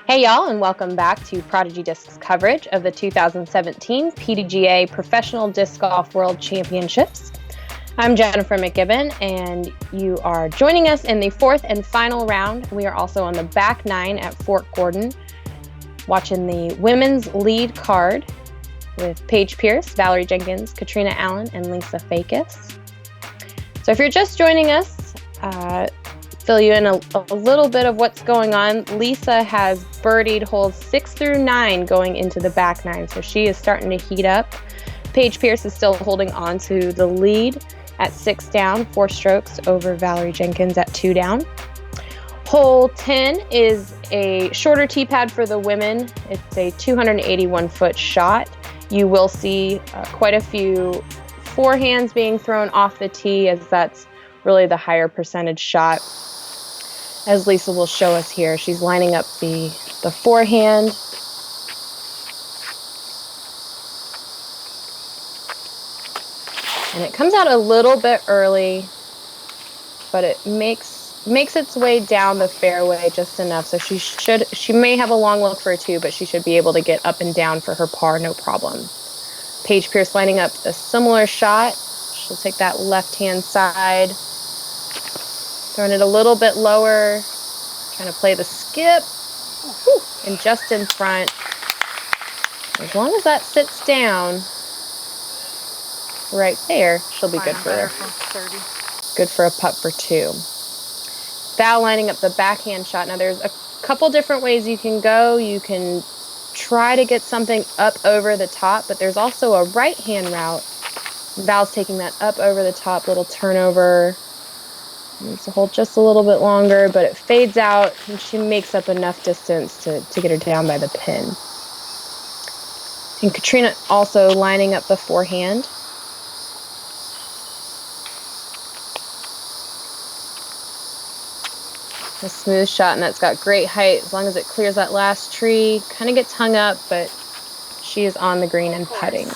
Hey y'all, and welcome back to Prodigy Disc's coverage of the 2017 PDGA Professional Disc Golf World Championships. I'm Jennifer McGibbon, and you are joining us in the fourth and final round. We are also on the back nine at Fort Gordon, watching the women's lead card with Paige Pierce, Valarie Jenkins, Catrina Allen, and Lisa Fajkus. So if you're just joining us, fill you in a little bit of what's going on. Lisa has birdied holes 6 through 9 going into the back nine, so she is starting to heat up. Paige Pierce is still holding on to the lead at 6 down, 4 strokes over Valarie Jenkins at 2 down. Hole 10 is a shorter tee pad for the women. It's a 281-foot shot. You will see quite a few forehands being thrown off the tee, as that's really the higher percentage shot. As Lisa will show us here, she's lining up the forehand. And it comes out a little bit early, but it makes its way down the fairway just enough. So she may have a long look for a 2, but she should be able to get up and down for her par, no problem. Paige Pierce lining up a similar shot. She'll take that left-hand side, throwing it a little bit lower, trying to play the skip, and just in front. As long as that sits down right there, she'll be good for a putt for 2. Val lining up the backhand shot. Now there's a couple different ways you can go. You can try to get something up over the top, but there's also a right-hand route. Val's taking that up over the top, little turnover. Needs to hold just a little bit longer, but it fades out, and she makes up enough distance to get her down by the pin. And Catrina also lining up the forehand. A smooth shot, and that's got great height as long as it clears that last tree. Kind of gets hung up, but she is on the green and putting.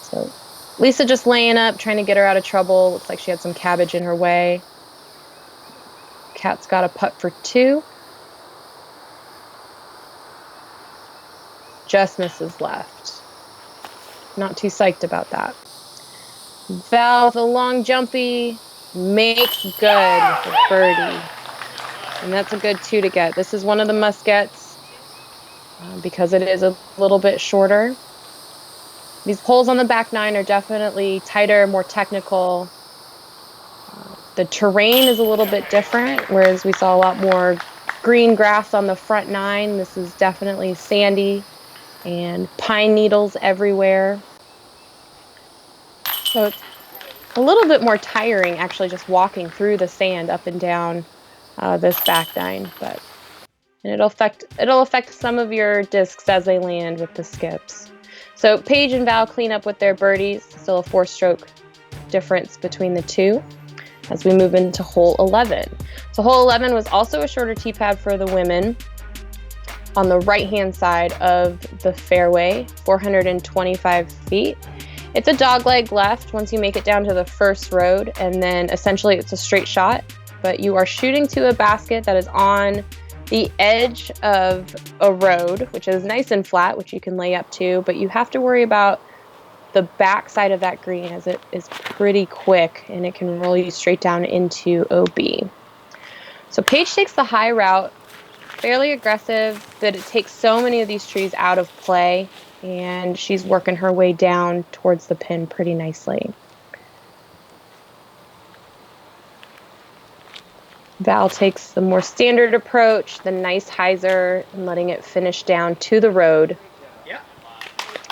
So Lisa just laying up, trying to get her out of trouble. Looks like she had some cabbage in her way. Kat's got a putt for 2. Just misses left. Not too psyched about that. Val with a long jumpy. Makes good for birdie. And that's a good 2 to get. This is one of the must-gets because it is a little bit shorter. These holes on the back nine are definitely tighter, more technical. The terrain is a little bit different, whereas we saw a lot more green grass on the front nine. This is definitely sandy and pine needles everywhere. So it's a little bit more tiring, actually, just walking through the sand up and down this back nine. And it'll affect some of your discs as they land with the skips. So Paige and Val clean up with their birdies. Still a 4-stroke difference between the two as we move into hole 11. So hole 11 was also a shorter tee pad for the women on the right-hand side of the fairway, 425 feet. It's a dogleg left once you make it down to the first road, and then essentially it's a straight shot, but you are shooting to a basket that is on the edge of a road, which is nice and flat, which you can lay up to, but you have to worry about the back side of that green, as it is pretty quick and it can roll you straight down into OB. So Paige takes the high route, fairly aggressive, that it takes so many of these trees out of play, and she's working her way down towards the pin pretty nicely. Val takes the more standard approach, the nice hyzer, and letting it finish down to the road. Yeah.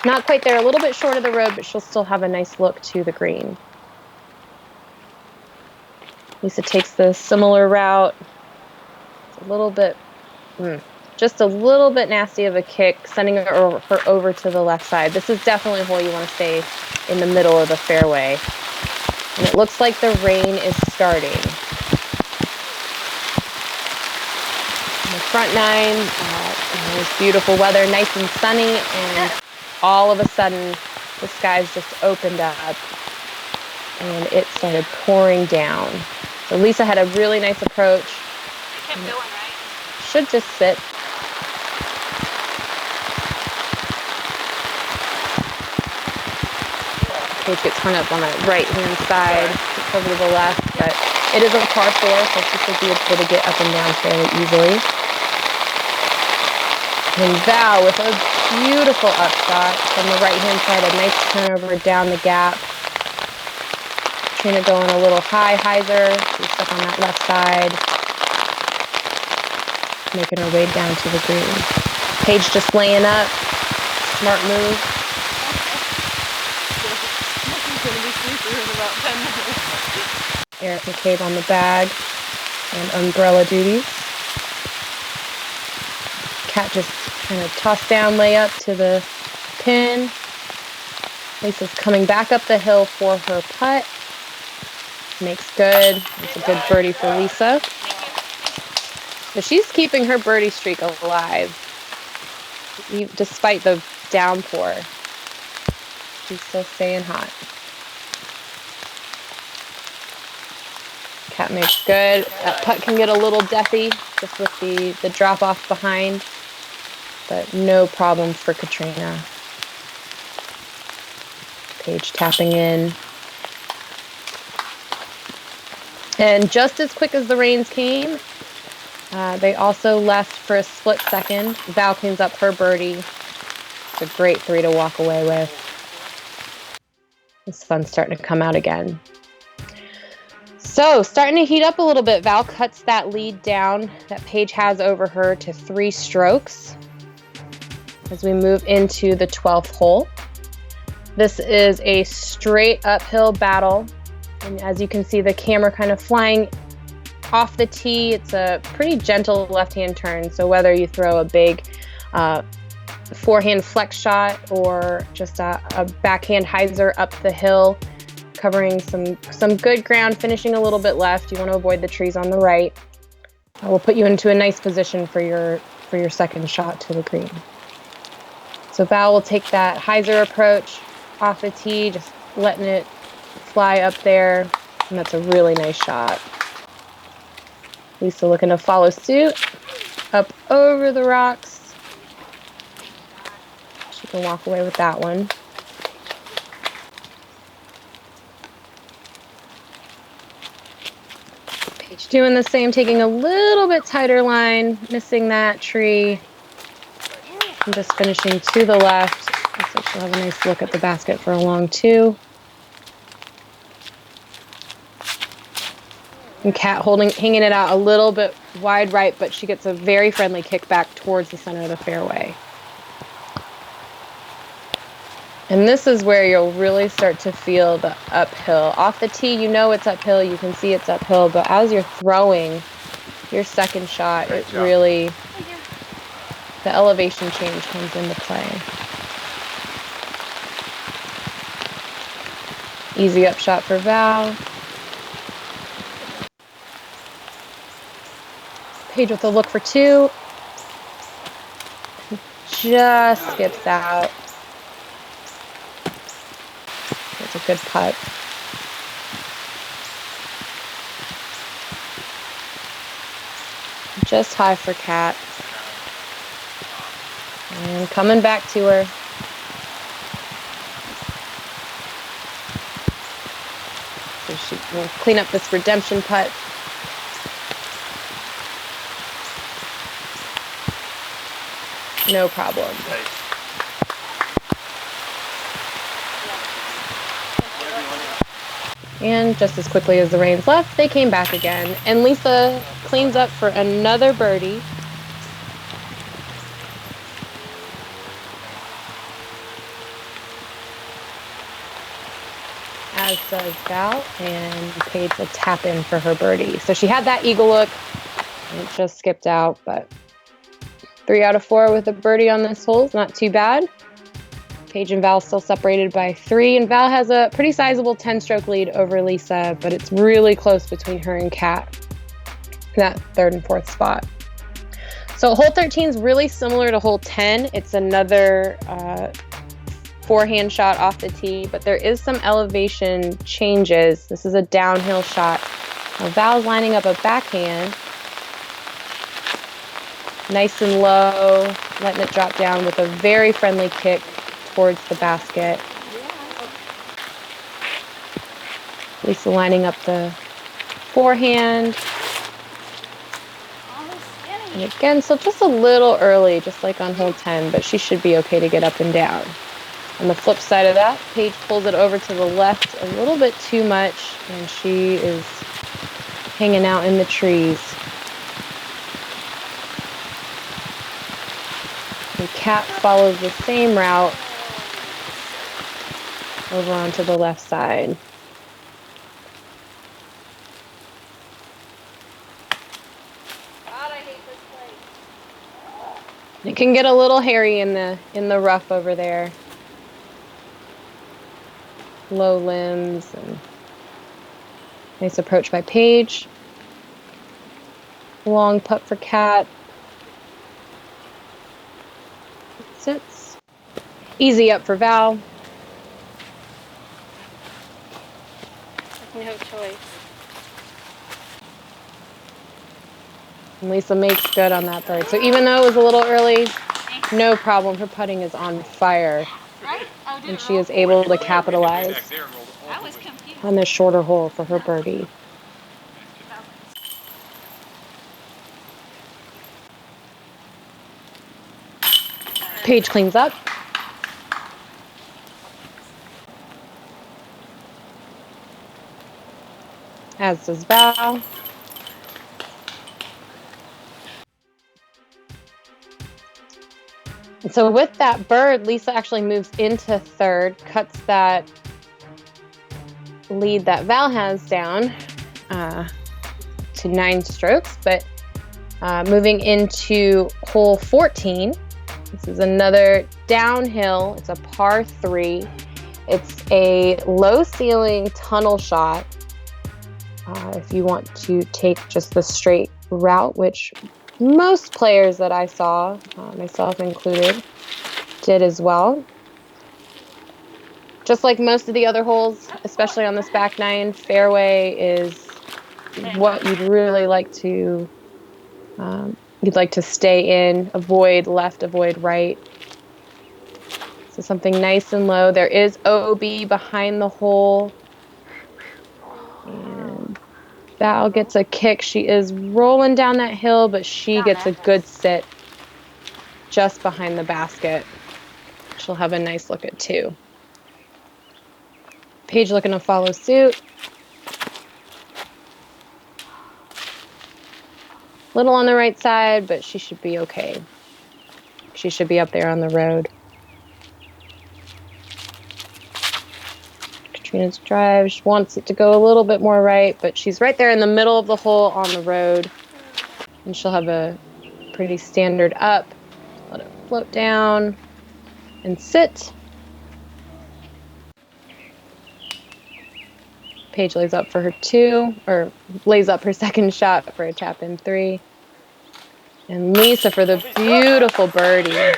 Not quite there, a little bit short of the road, but she'll still have a nice look to the green. Lisa takes the similar route. It's a little bit, just a little bit nasty of a kick, sending her over to the left side. This is definitely a hole you want to stay in the middle of the fairway. And it looks like the rain is starting. Front nine, it's beautiful weather, nice and sunny, and all of a sudden the skies just opened up and it started pouring down. So Lisa had a really nice approach. It kept going, right? should just sit. Paige gets hung up on the right-hand side, it's over to the left, but it is a par 4, so she should be able to get up and down fairly easily. And Val with a beautiful upshot from the right-hand side, a nice turnover down the gap. Catrina going a little high hyzer, she's stuck on that left side, making her way down to the green. Paige just laying up, smart move. Eric McCabe on the bag and umbrella duties. Cat just kind of tossed down layup to the pin. Lisa's coming back up the hill for her putt. Makes good. It's a good birdie for Lisa. But she's keeping her birdie streak alive, despite the downpour. She's still staying hot. Cat makes good. That putt can get a little deathy just with the drop off behind, but no problem for Catrina. Paige tapping in. And just as quick as the rains came, they also left for a split second. Val cleans up her birdie. It's a great 3 to walk away with. The sun's starting to come out again. So, starting to heat up a little bit. Val cuts that lead down that Paige has over her to 3 strokes as we move into the 12th hole. This is a straight uphill battle. And as you can see, the camera kind of flying off the tee. It's a pretty gentle left-hand turn. So whether you throw a big forehand flex shot or just a backhand hyzer up the hill, covering some good ground, finishing a little bit left. You want to avoid the trees on the right. We'll put you into a nice position for your second shot to the green. So Val will take that hyzer approach off the tee, just letting it fly up there, and that's a really nice shot. Lisa looking to follow suit, up over the rocks. She can walk away with that one. Paige doing the same, taking a little bit tighter line, missing that tree, and just finishing to the left. Looks like she'll have a nice look at the basket for a long 2. And Kat hanging it out a little bit wide right, but she gets a very friendly kick back towards the center of the fairway. And this is where you'll really start to feel the uphill. Off the tee, you know it's uphill, you can see it's uphill, but as you're throwing your second shot, it really, the elevation change comes into play. Easy up shot for Val. Paige with a look for 2. Just skips out. That's a good putt. Just high for Kat. And coming back to her. So she will clean up this redemption putt. No problem. And just as quickly as the rains left, they came back again. And Lisa cleans up for another birdie. As does Val, and Paige will tap in for her birdie. So she had that eagle look, and it just skipped out, but 3 out of 4 with a birdie on this hole is not too bad. Paige and Val still separated by 3, and Val has a pretty sizable 10-stroke lead over Lisa, but it's really close between her and Kat in that 3rd and 4th spot. So hole 13 is really similar to hole 10. It's another forehand shot off the tee, but there is some elevation changes. This is a downhill shot. Now Val's lining up a backhand. Nice and low, letting it drop down with a very friendly kick towards the basket. Lisa lining up the forehand. And again, so just a little early, just like on hole 10, but she should be okay to get up and down. On the flip side of that, Paige pulls it over to the left a little bit too much, and she is hanging out in the trees. And Cat follows the same route over onto the left side. It can get a little hairy in the rough over there. Low limbs and nice approach by Paige. Long putt for Cat. Sits. Easy up for Val. No choice. And Lisa makes good on that bird. So even though it was a little early, no problem. Her putting is on fire. And she is able to capitalize on this shorter hole for her birdie. Paige cleans up. As does Val. And so with that bird, Lisa actually moves into third, cuts that lead that Val has down to 9 strokes. But moving into hole 14, this is another downhill. It's a par 3. It's a low ceiling tunnel shot. If you want to take just the straight route, which most players that I saw, myself included, did as well. Just like most of the other holes, especially on this back 9, fairway is what you'd really like to stay in. Avoid left, avoid right. So something nice and low. There is OB behind the hole. And Val gets a kick. She is rolling down that hill, but she gets a good sit just behind the basket. She'll have a nice look at 2. Paige looking to follow suit. Little on the right side, but she should be okay. She should be up there on the road. Catrina's drive, she wants it to go a little bit more right, but she's right there in the middle of the hole on the road. And she'll have a pretty standard up. Let it float down and sit. Paige lays up for her 2, or lays up her second shot for a tap in 3. And Lisa for the beautiful birdie.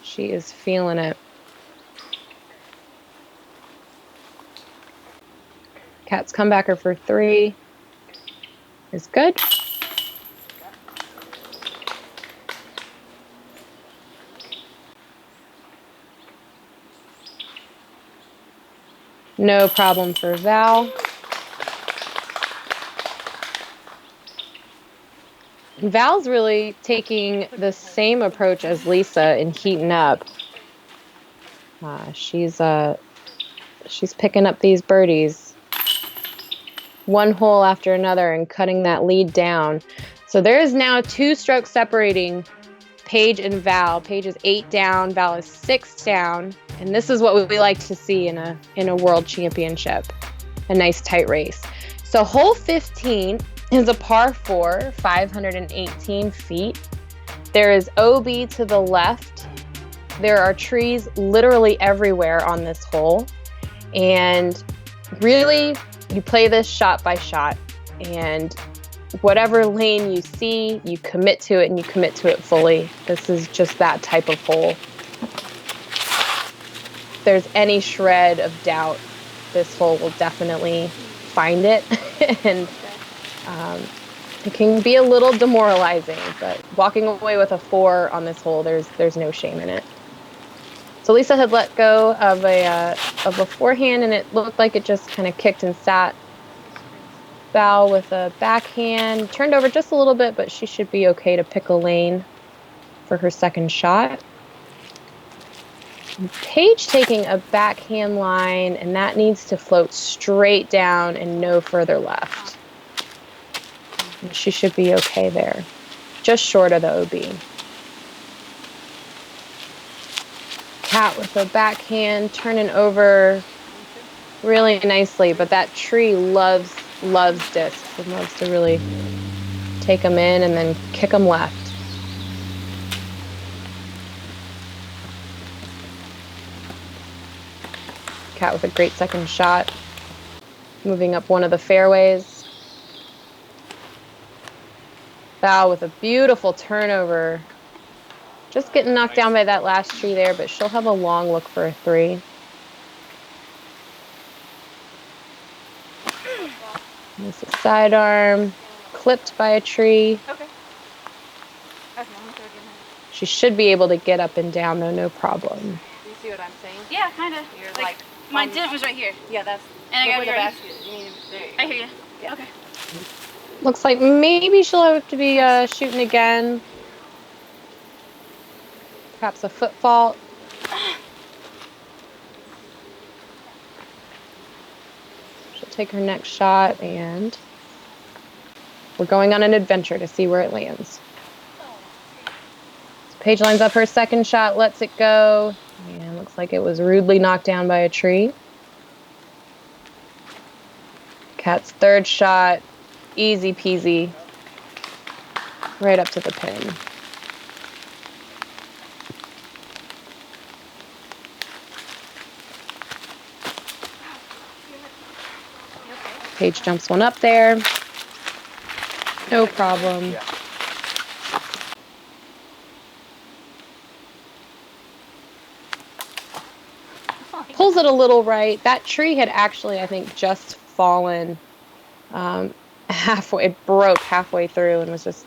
She is feeling it. Cat's comebacker for 3 is good. No problem for Val. Val's really taking the same approach as Lisa in heating up. She's picking up these birdies one hole after another and cutting that lead down. So there is now 2 strokes separating Paige and Val. Paige is 8 down, Val is 6 down, and this is what we like to see in a world championship. A nice tight race. So hole 15 is a par 4, 518 feet. There is OB to the left. There are trees literally everywhere on this hole. And really, you play this shot by shot. And whatever lane you see, you commit to it and you commit to it fully. This is just that type of hole. If there's any shred of doubt, this hole will definitely find it and It can be a little demoralizing, but walking away with a 4 on this hole, there's no shame in it. So Lisa had let go of a forehand, and it looked like it just kind of kicked and sat. Val with a backhand, turned over just a little bit, but she should be okay to pick a lane for her second shot. Paige taking a backhand line, and that needs to float straight down and no further left. And she should be okay there, just short of the OB. Cat with a backhand, turning over really nicely, but that tree loves discs and loves to really take them in and then kick them left. Cat with a great second shot, moving up one of the fairways. Val with a beautiful turnover. Just getting knocked down by that last tree there, but she'll have a long look for a 3. This is sidearm, clipped by a tree. Okay. She should be able to get up and down though, no problem. Do you see what I'm saying? Yeah, kind of. You're like my dent was right here. Yeah, that's. And I got the your basket. You need to, there you go. I hear you. Yeah. Okay. Looks like maybe she'll have to be shooting again. Perhaps a foot fault. She'll take her next shot, and we're going on an adventure to see where it lands. So Paige lines up her second shot, lets it go, and looks like it was rudely knocked down by a tree. Cat's third shot, easy peasy, right up to the pin. Paige jumps one up there. No problem. Pulls it a little right. That tree had actually, I think, just fallen halfway. It broke halfway through and was just,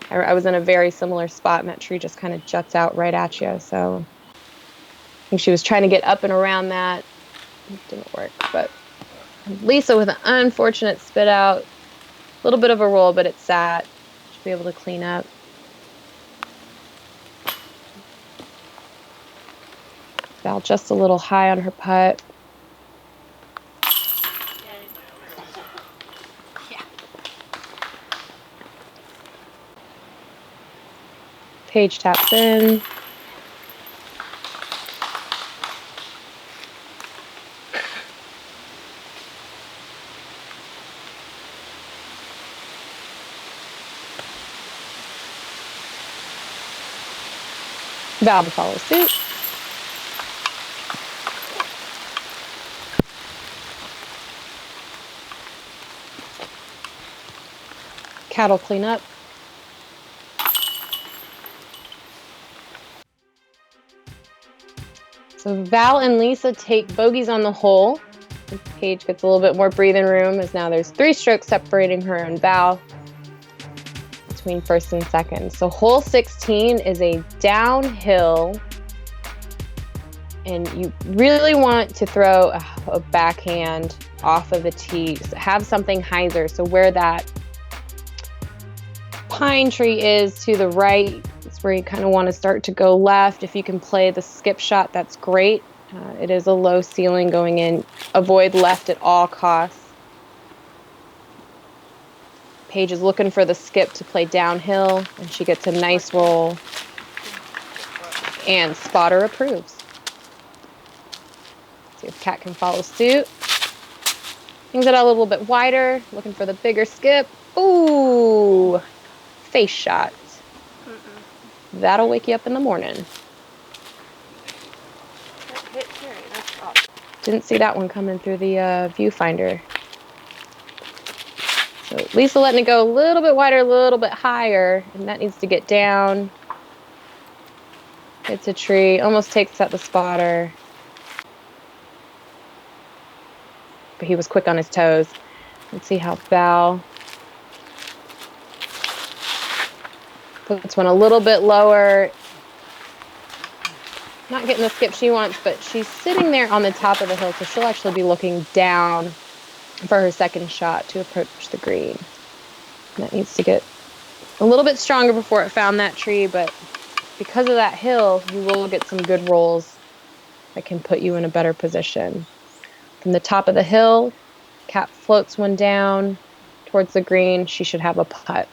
I was in a very similar spot, and that tree just kind of juts out right at you. So I think she was trying to get up and around that. It didn't work, but Lisa with an unfortunate spit out. A little bit of a roll, but it sat. Should be able to clean up. Val just a little high on her putt. Yeah. Paige taps in. Val to follow suit. Cat'll clean up. So Val and Lisa take bogeys on the hole. Paige gets a little bit more breathing room, as now there's 3 strokes separating her and Val between first and second. So hole 16 is a downhill, and you really want to throw a backhand off of the tee. So have something hyzer. So where that pine tree is to the right, it's where you kind of want to start to go left. If you can play the skip shot, that's great. It is a low ceiling going in. Avoid left at all costs. Paige is looking for the skip to play downhill, and she gets a nice roll. And spotter approves. See if Cat can follow suit. Things it out a little bit wider, looking for the bigger skip. Ooh, face shot. That'll wake you up in the morning. Didn't see that one coming through the viewfinder. So Lisa letting it go a little bit wider, a little bit higher, and that needs to get down. Hits a tree, almost takes out the spotter. But he was quick on his toes. Let's see how Val Puts one a little bit lower. Not getting the skip she wants, but she's sitting there on the top of the hill, so she'll actually be looking down for her second shot to approach the green. And that needs to get a little bit stronger before it found that tree, but because of that hill, you will get some good rolls that can put you in a better position. From the top of the hill, Cat floats one down towards the green. She should have a putt.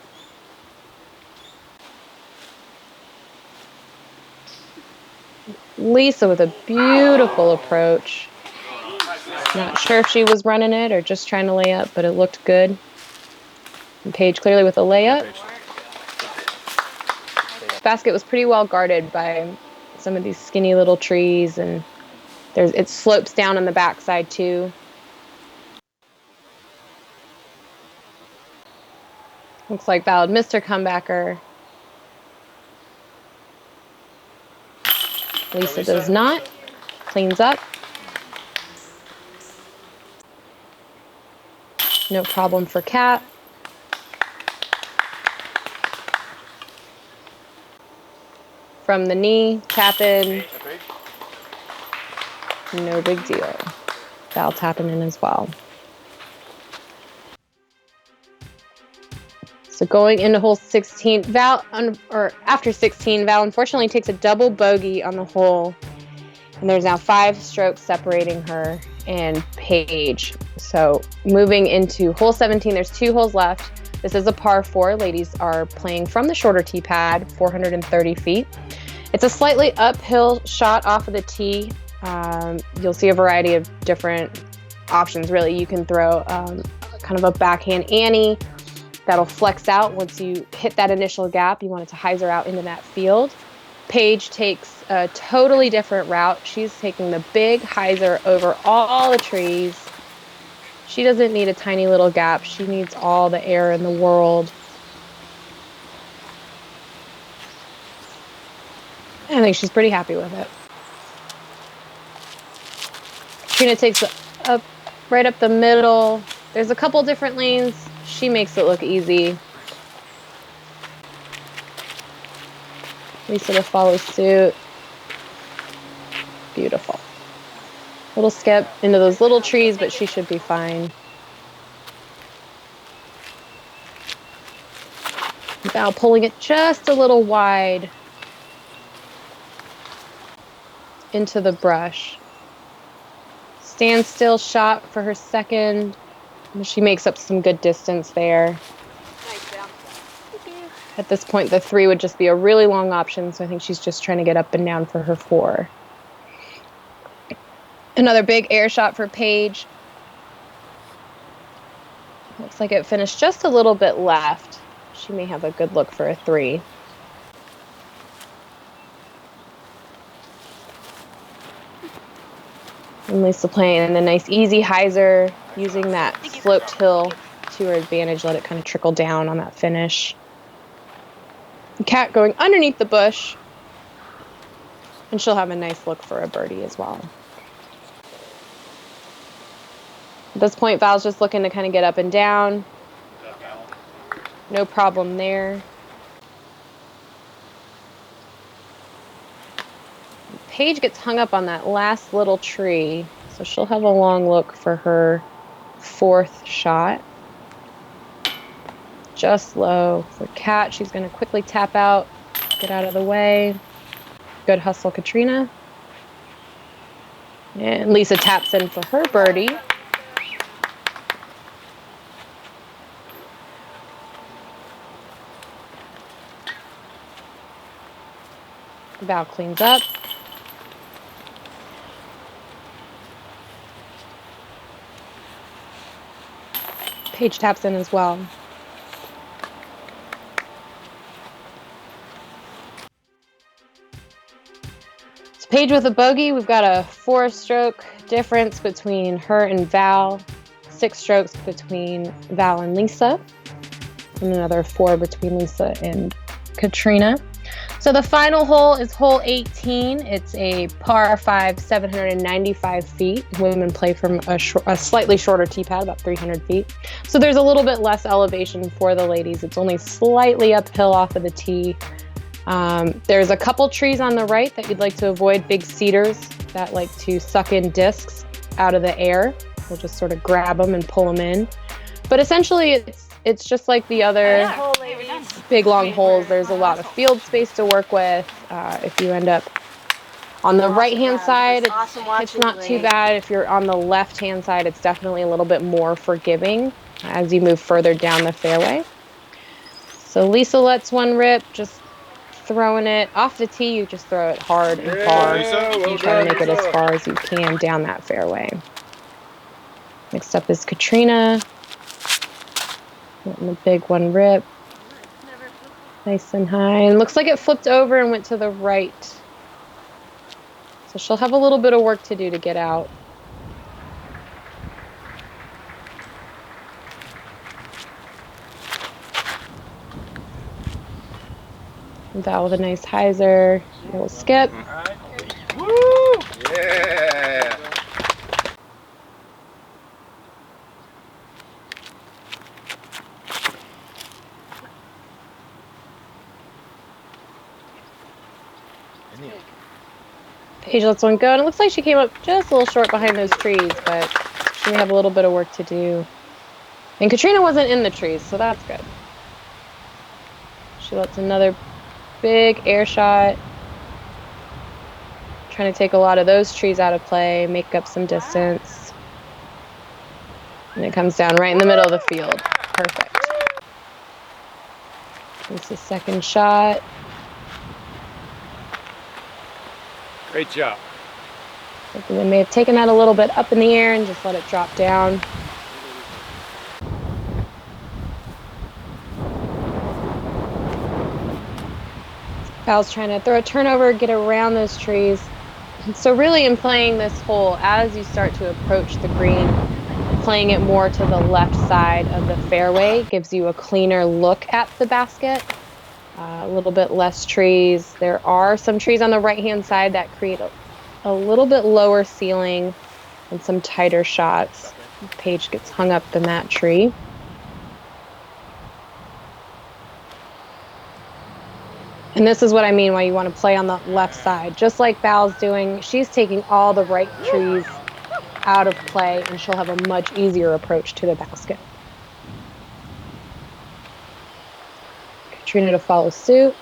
Lisa with a beautiful approach. Not sure if she was running it or just trying to lay up, but it looked good. And Paige clearly with a layup. Basket was pretty well guarded by some of these skinny little trees, and it slopes down on the backside too. Looks like Val missed her comebacker. Lisa does not. Cleans up. No problem for Cat. From the knee, tap in. No big deal. Val tapping in as well. So going into hole 16, after 16, Val unfortunately takes a double bogey on the hole. And there's now 5 strokes separating her and Paige. So moving into hole 17, there's 2 holes left. This is a par 4. Ladies are playing from the shorter tee pad, 430 feet. It's a slightly uphill shot off of the tee. You'll see a variety of different options, really. You can throw kind of a backhand Annie that'll flex out once you hit that initial gap. You want it to hyzer out into that field. Paige takes a totally different route. She's taking the big hyzer over all the trees. She doesn't need a tiny little gap. She needs all the air in the world. I think she's pretty happy with it. Catrina takes up right up the middle. There's a couple different lanes. She makes it look easy. Lisa to follow suit. Beautiful. Little skip into those little trees, but she should be fine. Val pulling it just a little wide into the brush. Standstill shot for her second. She makes up some good distance there. Nice, Val. At this point, the 3 would just be a really long option, so I think she's just trying to get up and down for her 4. Another big air shot for Paige. Looks like it finished just a little bit left. She may have a good look for a 3. And Lisa playing a nice easy hyzer, using that sloped hill to her advantage, let it kind of trickle down on that finish. Cat going underneath the bush, and she'll have a nice look for a birdie as well. At this point, Val's just looking to kind of get up and down. No problem there. Paige gets hung up on that last little tree, so she'll have a long look for her 4th shot. Just low for Cat. She's going to quickly tap out, get out of the way. Good hustle, Catrina. And Lisa taps in for her birdie. Val cleans up. Paige taps in as well. So Paige with a bogey. We've got a 4-stroke difference between her and Val. 6 strokes between Val and Lisa. And another 4 between Lisa and Catrina. So the final hole is hole 18. It's a par 5, 795 feet. Women play from a slightly shorter tee pad, about 300 feet. So there's a little bit less elevation for the ladies. It's only slightly uphill off of the tee. There's a couple trees on the right that you'd like to avoid, big cedars that like to suck in discs out of the air. We'll just sort of grab them and pull them in. But essentially, it's just like the other big long holes. There's a lot of field space to work with. If you end up on the right-hand side, it's not too bad. If you're on the left-hand side, it's definitely a little bit more forgiving as you move further down the fairway. So Lisa lets one rip, just throwing it off the tee. You just throw it hard and far. You try to make it as far as you can down that fairway. Next up is Catrina. Letting the big one rip. Nice and high. And looks like it flipped over and went to the right. So she'll have a little bit of work to do to get out. Val with a nice hyzer. A little skip. Woo! Yeah! Paige lets one go, and it looks like she came up just a little short behind those trees, but she may have a little bit of work to do. And Catrina wasn't in the trees, so that's good. She lets another big air shot. Trying to take a lot of those trees out of play, make up some distance. And it comes down right in the middle of the field. Perfect. This is second shot. Great job. They may have taken that a little bit up in the air and just let it drop down. Val's trying to throw a turnover, get around those trees. And so really in playing this hole, as you start to approach the green, playing it more to the left side of the fairway gives you a cleaner look at the basket. A little bit less trees. There are some trees on the right-hand side that create a little bit lower ceiling and some tighter shots. Paige gets hung up in that tree. And this is what I mean why you want to play on the left side. Just like Val's doing, she's taking all the right trees out of play, and she'll have a much easier approach to the basket. Catrina to follow suit.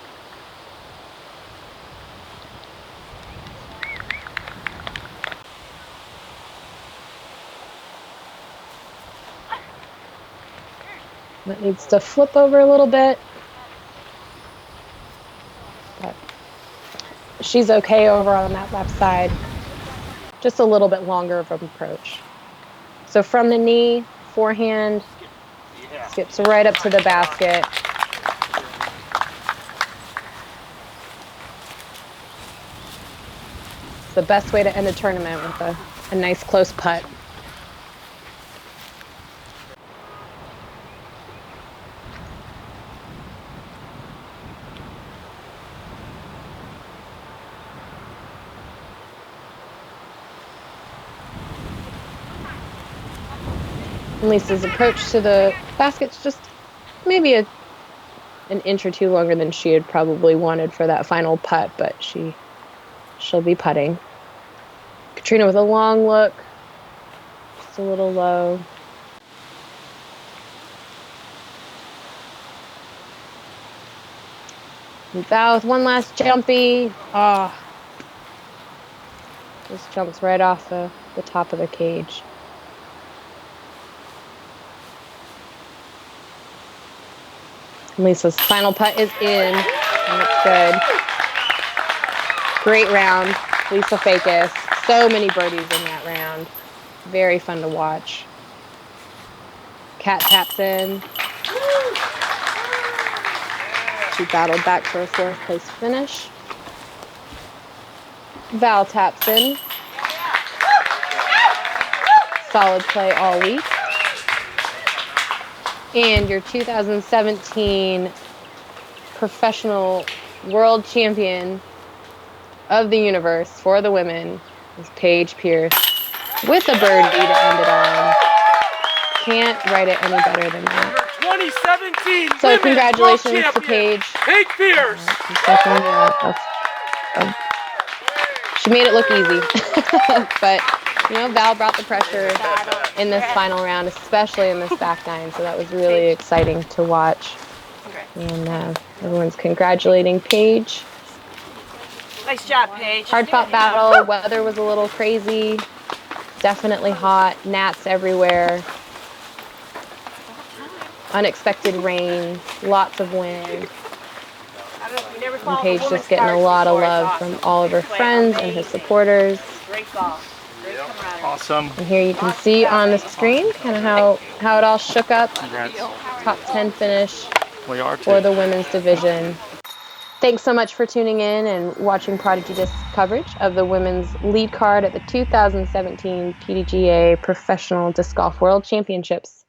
That needs to flip over a little bit. But she's okay over on that left side. Just a little bit longer of an approach. So from the knee, forehand, skips right up to the basket. It's the best way to end a tournament with a nice close putt. And Lisa's approach to the basket's just maybe an inch or two longer than she had probably wanted for that final putt, but she'll be putting. Catrina with a long look, just a little low. And Val with one last jumpy. Just jumps right off the top of the cage. Lisa's final putt is in, and it's good. Great round, Lisa Fajkus. So many birdies in that round. Very fun to watch. Cat taps in. She battled back for a fourth place finish. Val taps in. Solid play all week. And your 2017 professional world champion of the universe for the women is Paige Pierce with a birdie to end it on. Can't write it any better than that. 2017 So congratulations to Paige. Paige Pierce. She made it look easy. But, Val brought the pressure in this final round, especially in this back nine. So that was really exciting to watch. And everyone's congratulating Paige. Nice job, Paige. Hard-fought battle. Weather was a little crazy. Definitely hot. Gnats everywhere. Unexpected rain. Lots of wind. And Paige just getting a lot of love from all of her friends and her supporters. Great ball. Awesome. And here you can see on the screen kind of how it all shook up. Congrats. Top 10 finish We are for too. the women's division. Thanks so much for tuning in and watching Prodigy Disc coverage of the women's lead card at the 2017 PDGA Professional Disc Golf World Championships.